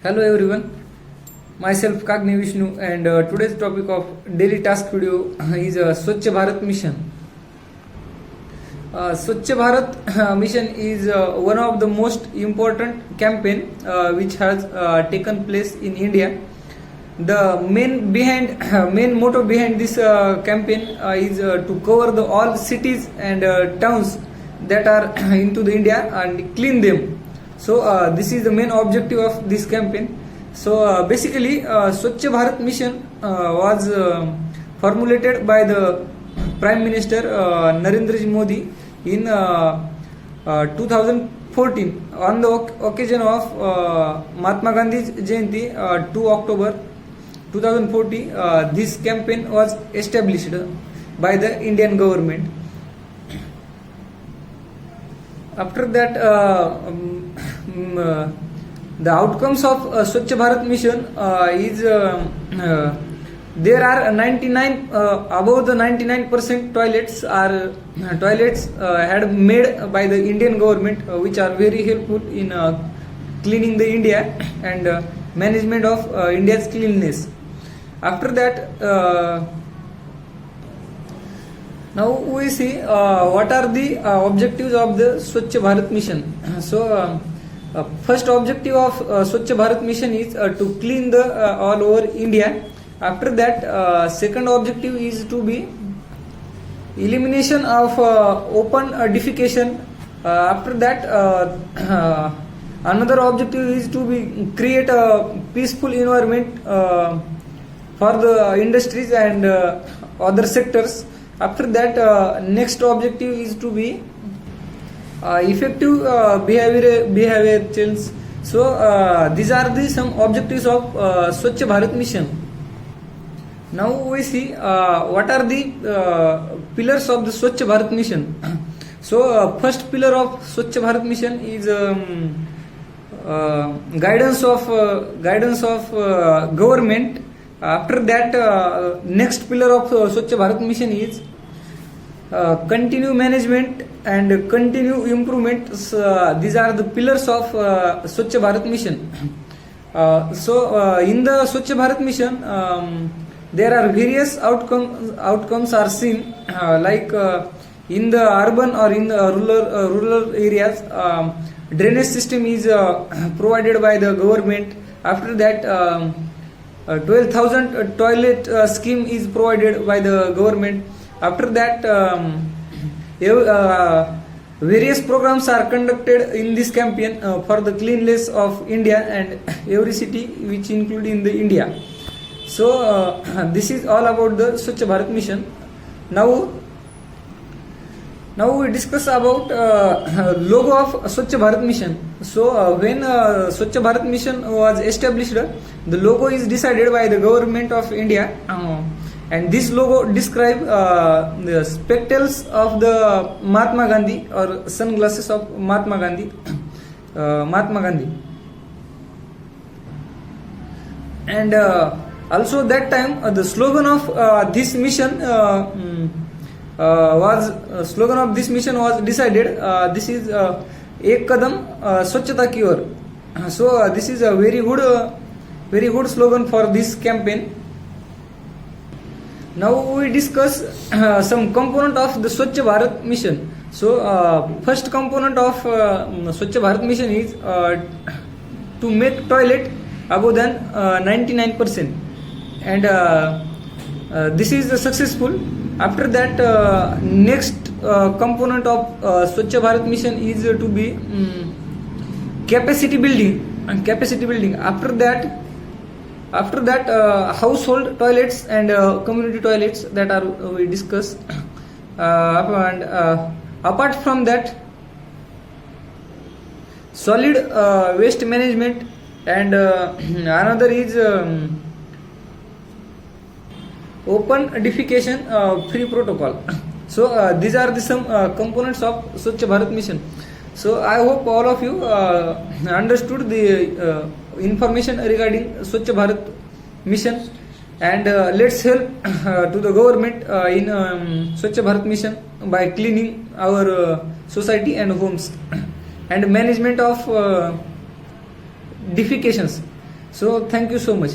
Hello everyone, myself Kagni Vishnu and today's topic of daily task video is Swachh Bharat Mission. Swachh Bharat Mission is one of the most important campaign which has taken place in India. The main motto behind this campaign is to cover all cities and towns that are into the India and clean them. So this is the main objective of this campaign. So basically Swachh Bharat Mission was formulated by the Prime Minister Narendra Modi in 2014 on the occasion of Mahatma Gandhi's Jayanti, 2 October 2014. This campaign was established by the Indian government. After that, the outcomes of Swachh Bharat Mission is there are 99 above the 99% toilets had made by the Indian government, which are very helpful in cleaning the India and management of India's cleanliness. After that, now we see what are the objectives of the Swachh Bharat Mission. So first objective of Swachh Bharat Mission is to clean the all over India. After that, second objective is to be elimination of open defecation. After that, another objective is to be create a peaceful environment for the industries and other sectors. After that, next objective is to be effective behavior change. So these are the some objectives of Swachh Bharat Mission. Now we see what are the pillars of the Swachh Bharat Mission. So first pillar of Swachh Bharat Mission is guidance of government. After that, next pillar of Swachh Bharat Mission is continue management and continue improvement. These are the pillars of Swachh Bharat Mission. So in the Swachh Bharat Mission, there are various outcomes are seen, like in the urban or in the rural areas, drainage system is provided by the government. After that, 12,000 toilet scheme is provided by the government. After that, various programs are conducted in this campaign for the cleanliness of India and every city which include in the India. So this is all about the Swachh Bharat Mission. Now we discuss about logo of Swachh Bharat Mission. So when Swachh Bharat Mission was established, the logo is decided by the government of India, and this logo describe the spectacles of the Mahatma Gandhi or sunglasses of Mahatma Gandhi. And also that time the slogan of this mission was decided. This is Ek Kadam Swachhata Ki Or. So this is a very good slogan for this campaign. Now we discuss some component of the Swachh Bharat Mission. So first component of Swachh Bharat Mission is to make toilet above than 99%, and this is successful. After that, next component of Swachh Bharat Mission is to be capacity building. After that, household toilets and community toilets that are we discuss. And apart from that, solid waste management, and another is open defecation free protocol. So these are the some components of Swachh Bharat Mission. So I hope all of you understood the information regarding Swachh Bharat Mission, and let's help to the government in Swachh Bharat Mission by cleaning our society and homes and management of defecations. So thank you so much.